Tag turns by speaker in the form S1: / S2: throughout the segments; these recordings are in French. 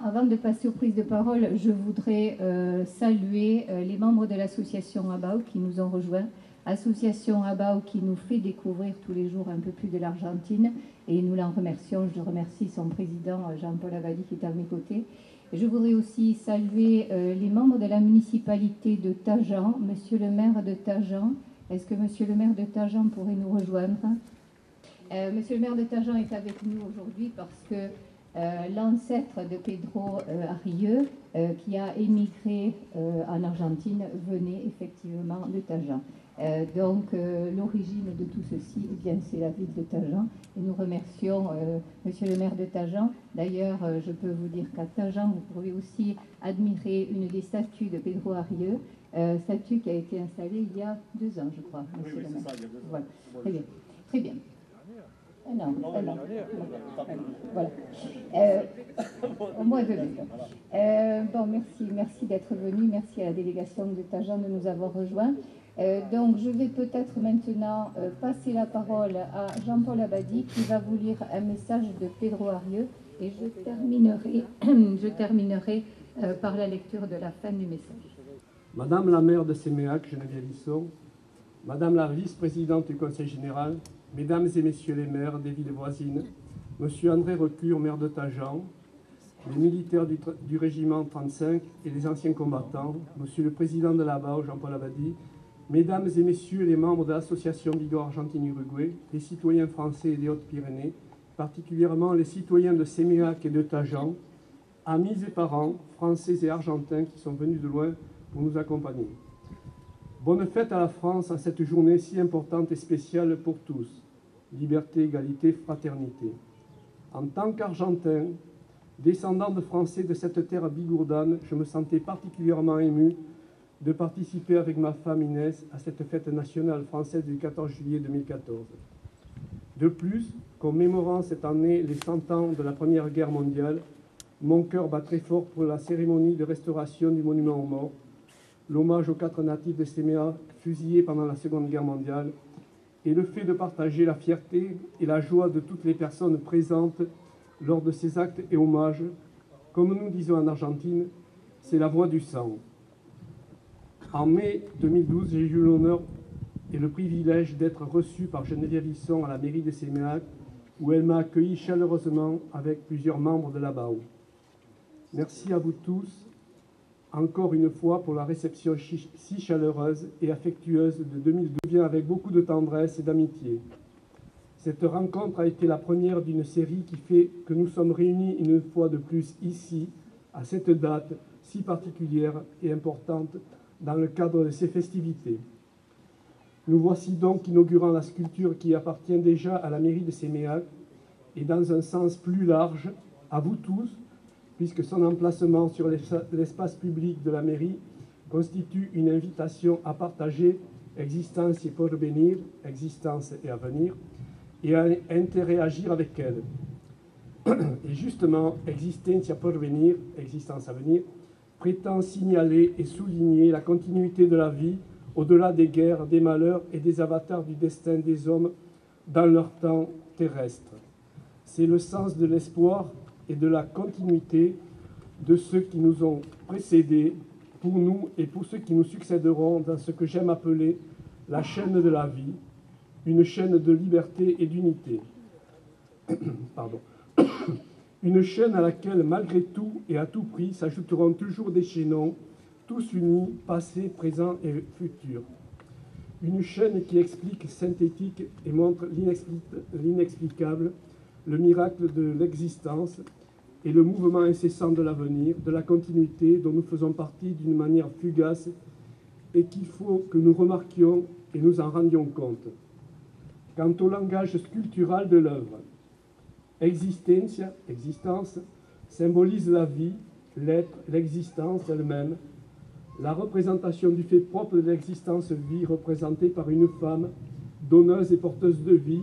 S1: Avant de passer aux prises de parole, je voudrais saluer les membres de l'association ABAO qui nous ont rejoints. Association ABAO qui nous fait découvrir tous les jours un peu plus de l'Argentine et nous l'en remercions. Je remercie son président Jean-Paul Abadie qui est à mes côtés. Et je voudrais aussi saluer les membres de la municipalité de Tajan, monsieur le maire de Tajan. Est-ce que monsieur le maire de Tajan pourrait nous rejoindre? Monsieur le maire de Tajan est avec nous aujourd'hui parce que l'ancêtre de Pedro Arieu, qui a émigré en Argentine, venait effectivement de Tajan. Donc l'origine de tout ceci, eh bien, c'est la ville de Tajan. Et nous remercions monsieur le maire de Tajan. D'ailleurs, je peux vous dire qu'à Tajan, vous pourrez aussi admirer une des statues de Pedro Arieu, statue qui a été installée il y a 2 ans, je crois. Monsieur le maire. Ça, il y a 2 ans. Voilà. Très bien. Très bien. Non, voilà. Au moins 2 minutes. Bon, merci d'être venu. Merci à la délégation de Tajan de nous avoir rejoints. Donc, je vais peut-être maintenant passer la parole à Jean-Paul Abadie qui va vous lire un message de Pedro Arieu et je terminerai par la lecture de la fin du message.
S2: Madame la maire de Séméac, Geneviève Isson, Madame la vice-présidente du Conseil général, Mesdames et Messieurs les maires des villes voisines, Monsieur André Recure, maire de Tajan, les militaires du régiment 35 et les anciens combattants, Monsieur le président de l'ABAO, Jean-Paul Abadie, Mesdames et Messieurs les membres de l'association Vigor Argentine-Uruguay, les citoyens français et des Hautes-Pyrénées, particulièrement les citoyens de Séméac et de Tajan, amis et parents, français et argentins qui sont venus de loin pour nous accompagner. Bonne fête à la France en cette journée si importante et spéciale pour tous. Liberté, égalité, fraternité. En tant qu'Argentin, descendant de Français de cette terre bigourdane, je me sentais particulièrement ému de participer avec ma femme Inès à cette fête nationale française du 14 juillet 2014. De plus, commémorant cette année les 100 ans de la Première Guerre mondiale, mon cœur bat très fort pour la cérémonie de restauration du monument aux morts, l'hommage aux 4 natifs de Séméac fusillés pendant la Seconde Guerre mondiale, et le fait de partager la fierté et la joie de toutes les personnes présentes lors de ces actes et hommages. Comme nous disons en Argentine, c'est la voix du sang. En mai 2012, j'ai eu l'honneur et le privilège d'être reçu par Geneviève Isson à la mairie de Séméac, où elle m'a accueilli chaleureusement avec plusieurs membres de l'ABAO. Merci à vous tous, encore une fois, pour la réception si chaleureuse et affectueuse de 2012, vient avec beaucoup de tendresse et d'amitié. Cette rencontre a été la première d'une série qui fait que nous sommes réunis une fois de plus ici, à cette date, si particulière et importante dans le cadre de ces festivités. Nous voici donc inaugurant la sculpture qui appartient déjà à la mairie de Séméac et dans un sens plus large, à vous tous, puisque son emplacement sur l'espace public de la mairie constitue une invitation à partager existence et porvenir, existence et avenir, et à interagir avec elle. Et justement, Existentia Porvenir, existence à venir, prétend signaler et souligner la continuité de la vie au-delà des guerres, des malheurs et des avatars du destin des hommes dans leur temps terrestre. C'est le sens de l'espoir et de la continuité de ceux qui nous ont précédés, pour nous et pour ceux qui nous succéderont dans ce que j'aime appeler la chaîne de la vie, une chaîne de liberté et d'unité. Pardon. Une chaîne à laquelle, malgré tout et à tout prix, s'ajouteront toujours des chaînons, tous unis, passé, présent et futur. Une chaîne qui explique, synthétique et montre l'inexplicable, le miracle de l'existence et le mouvement incessant de l'avenir, de la continuité dont nous faisons partie d'une manière fugace et qu'il faut que nous remarquions et nous en rendions compte. Quant au langage sculptural de l'œuvre, existentia, existence, symbolise la vie, l'être, l'existence elle-même, la représentation du fait propre de l'existence-vie représentée par une femme donneuse et porteuse de vie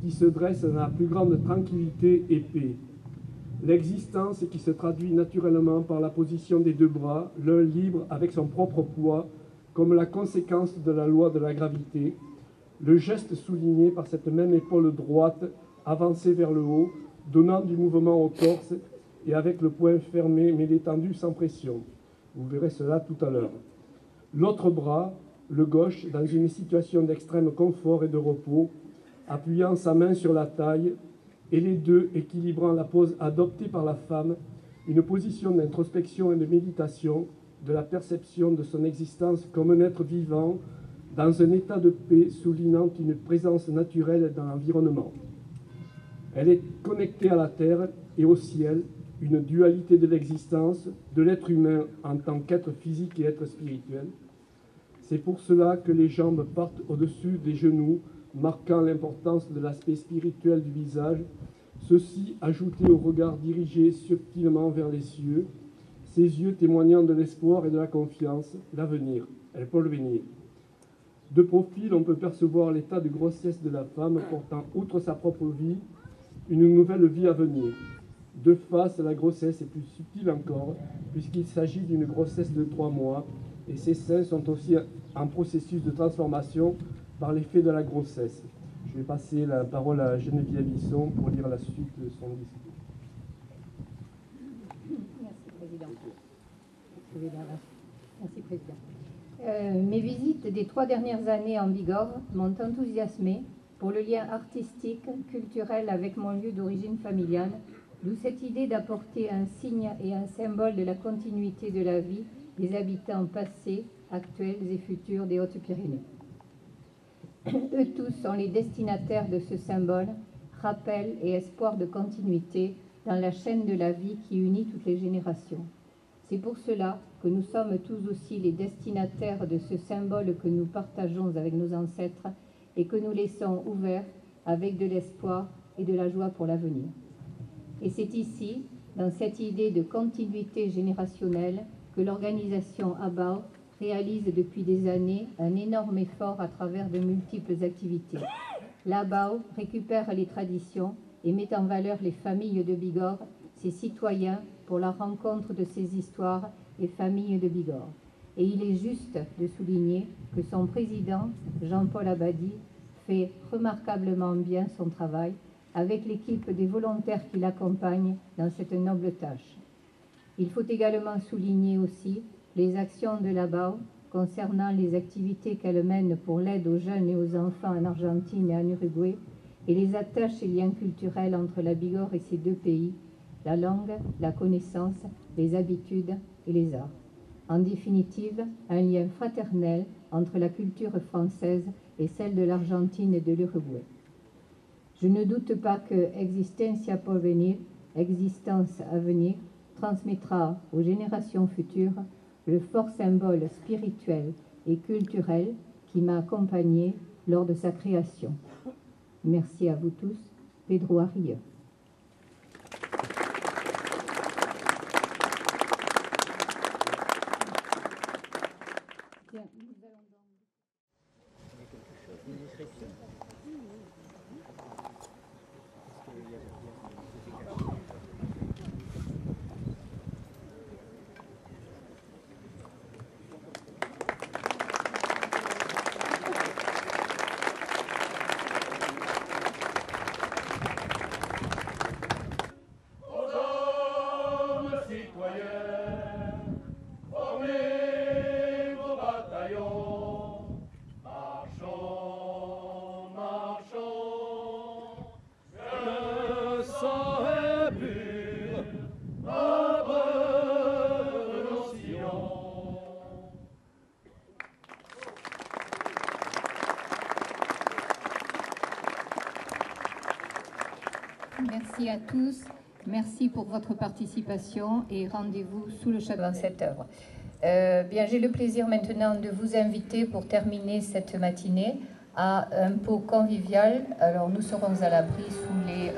S2: qui se dresse dans la plus grande tranquillité et paix. L'existence qui se traduit naturellement par la position des deux bras, l'un libre avec son propre poids, comme la conséquence de la loi de la gravité, le geste souligné par cette même épaule droite avancée vers le haut, donnant du mouvement au torse et avec le poing fermé mais détendu sans pression. Vous verrez cela tout à l'heure. L'autre bras, le gauche, dans une situation d'extrême confort et de repos, appuyant sa main sur la taille, et les deux équilibrant la pose adoptée par la femme, une position d'introspection et de méditation, de la perception de son existence comme un être vivant, dans un état de paix soulignant une présence naturelle dans l'environnement. Elle est connectée à la terre et au ciel, une dualité de l'existence, de l'être humain en tant qu'être physique et être spirituel. C'est pour cela que les jambes partent au-dessus des genoux, marquant l'importance de l'aspect spirituel du visage, ceci ajouté au regard dirigé subtilement vers les cieux, ces yeux témoignant de l'espoir et de la confiance, l'avenir, elle peut le venir. De profil, on peut percevoir l'état de grossesse de la femme portant, outre sa propre vie, une nouvelle vie à venir. De face, la grossesse est plus subtile encore, puisqu'il s'agit d'une grossesse de 3 mois, et ses seins sont aussi en processus de transformation par l'effet de la grossesse. Je vais passer la parole à Geneviève Bisson pour lire la suite de son discours.
S1: Merci, Président. Mes visites des 3 dernières années en Bigorre m'ont enthousiasmé pour le lien artistique, culturel avec mon lieu d'origine familiale, d'où cette idée d'apporter un signe et un symbole de la continuité de la vie des habitants passés, actuels et futurs des Hautes-Pyrénées. Eux tous sont les destinataires de ce symbole, rappel et espoir de continuité dans la chaîne de la vie qui unit toutes les générations. C'est pour cela que nous sommes tous aussi les destinataires de ce symbole que nous partageons avec nos ancêtres et que nous laissons ouvert avec de l'espoir et de la joie pour l'avenir. Et c'est ici, dans cette idée de continuité générationnelle, que l'organisation ABAO réalise depuis des années un énorme effort à travers de multiples activités. L'ABAO récupère les traditions et met en valeur les familles de Bigorre, ses citoyens, pour la rencontre de ces histoires et familles de Bigorre. Et il est juste de souligner que son président, Jean-Paul Abadi, fait remarquablement bien son travail avec l'équipe des volontaires qui l'accompagnent dans cette noble tâche. Il faut également souligner aussi les actions de l'ABAO concernant les activités qu'elle mène pour l'aide aux jeunes et aux enfants en Argentine et en Uruguay et les attaches et liens culturels entre la Bigorre et ces deux pays, la langue, la connaissance, les habitudes et les arts. En définitive, un lien fraternel entre la culture française et celle de l'Argentine et de l'Uruguay. Je ne doute pas que Existentia Porvenir, existence à venir, transmettra aux générations futures le fort symbole spirituel et culturel qui m'a accompagné lors de sa création. Merci à vous tous. Pedro Arrieux. Merci à tous, merci pour votre participation et rendez-vous sous le chapiteau dans cette œuvre. Bien, j'ai le plaisir maintenant de vous inviter pour terminer cette matinée à un pot convivial. Alors nous serons à l'abri sous les...